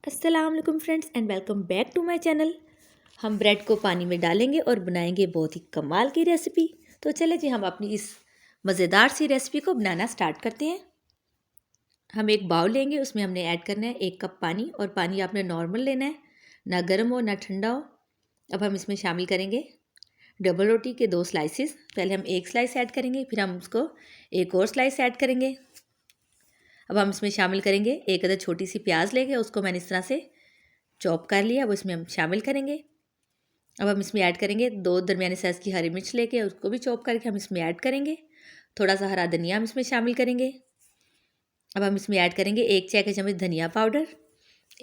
अस्सलाम वालेकुम friends and welcome back to my channel. हम ब्रेड को पानी में डालेंगे और बनाएंगे बहुत ही कमाल की रेसिपी। तो चले जी हम अपनी इस मज़ेदार सी रेसिपी को बनाना स्टार्ट करते हैं। हम एक बाउल लेंगे, उसमें हमने ऐड करना है 1 कप पानी, और पानी आपने नॉर्मल लेना है, ना गर्म हो ना ठंडा हो। अब हम इसमें शामिल करेंगे डबल रोटी के 2 स्लाइसिस। पहले हम 1 स्लाइस ऐड करेंगे, फिर हम उसको एक और स्लाइस ऐड करेंगे। अब हम इसमें शामिल करेंगे एक अदर छोटी सी प्याज लेंगे, उसको मैंने इस तरह से चॉप कर लिया। अब इसमें हम शामिल करेंगे। अब हम इसमें ऐड करेंगे 2 दरमियाने साइज़ की हरी मिर्च लेके, उसको भी चॉप करके हम इसमें ऐड करेंगे। थोड़ा सा हरा धनिया हम इसमें शामिल करेंगे। अब हम इसमें ऐड करेंगे 1 चाय का चम्मच धनिया पाउडर,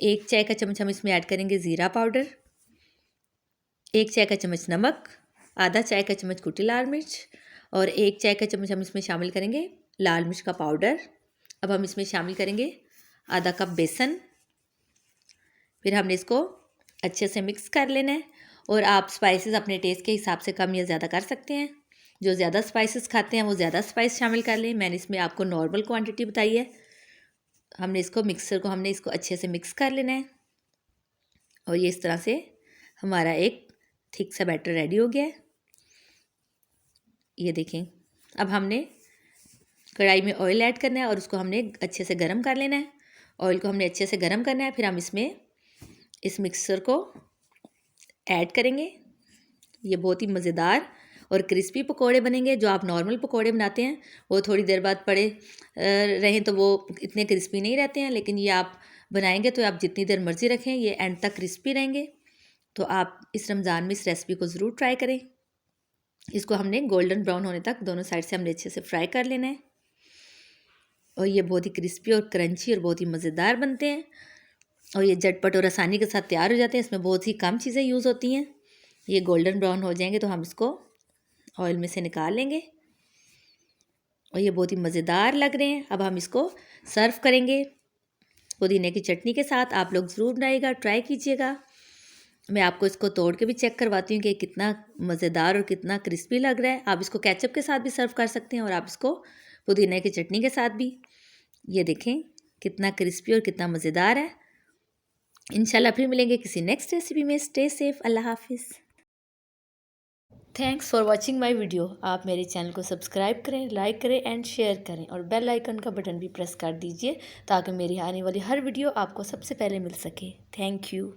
1 चाय का चम्मच हम इसमें ऐड करेंगे ज़ीरा पाउडर, 1 चाय का चम्मच नमक, आधा चाय का चम्मच कुटी लाल मिर्च, और 1 चाय का चम्मच हम इसमें शामिल करेंगे लाल मिर्च का पाउडर। अब हम इसमें शामिल करेंगे आधा कप बेसन। फिर हमने इसको अच्छे से मिक्स कर लेना है, और आप स्पाइसेस अपने टेस्ट के हिसाब से कम या ज़्यादा कर सकते हैं। जो ज़्यादा स्पाइसेस खाते हैं वो ज़्यादा स्पाइस शामिल कर लें। मैंने इसमें आपको नॉर्मल क्वांटिटी बताई है। हमने इसको अच्छे से मिक्स कर लेना है, और ये इस तरह से हमारा एक थिक सा बैटर रेडी हो गया है। ये देखें। अब हमने कढ़ाई में ऑयल ऐड करना है, और उसको हमने अच्छे से गर्म कर लेना है। ऑयल को हमने अच्छे से गर्म करना है, फिर हम इसमें इस मिक्सचर को ऐड करेंगे। ये बहुत ही मज़ेदार और क्रिस्पी पकोड़े बनेंगे। जो आप नॉर्मल पकोड़े बनाते हैं वो थोड़ी देर बाद पड़े रहें तो वो इतने क्रिस्पी नहीं रहते हैं, लेकिन ये आप बनाएंगे तो आप जितनी देर मर्ज़ी रखें ये एंड तक क्रिस्पी रहेंगे। तो आप इस रमज़ान में इस रेसिपी को ज़रूर ट्राई करें। इसको हमने गोल्डन ब्राउन होने तक दोनों साइड से हमने अच्छे से फ्राई कर लेना है, और ये बहुत ही क्रिस्पी और क्रंची और बहुत ही मज़ेदार बनते हैं, और ये झटपट और आसानी के साथ तैयार हो जाते हैं। इसमें बहुत ही कम चीज़ें यूज़ होती हैं। ये गोल्डन ब्राउन हो जाएंगे तो हम इसको ऑयल में से निकाल लेंगे, और ये बहुत ही मज़ेदार लग रहे हैं। अब हम इसको सर्व करेंगे पुदीने की चटनी के साथ। आप लोग ज़रूर बनाइएगा, ट्राई कीजिएगा। मैं आपको इसको तोड़ के भी चेक करवाती हूँ कि कितना मज़ेदार और कितना क्रिस्पी लग रहा है। आप इसको केचप के साथ भी सर्व कर सकते हैं, और आप इसको पुदीने की चटनी के साथ भी। ये देखें कितना क्रिस्पी और कितना मज़ेदार है। इंशाल्लाह फिर मिलेंगे किसी नेक्स्ट रेसिपी में। Stay safe. अल्लाह हाफिज़। Thanks for watching my video. आप मेरे चैनल को सब्सक्राइब करें, लाइक करें एंड शेयर करें, और बेल आइकन का बटन भी प्रेस कर दीजिए ताकि मेरी आने वाली हर वीडियो आपको सबसे पहले मिल सके। Thank you.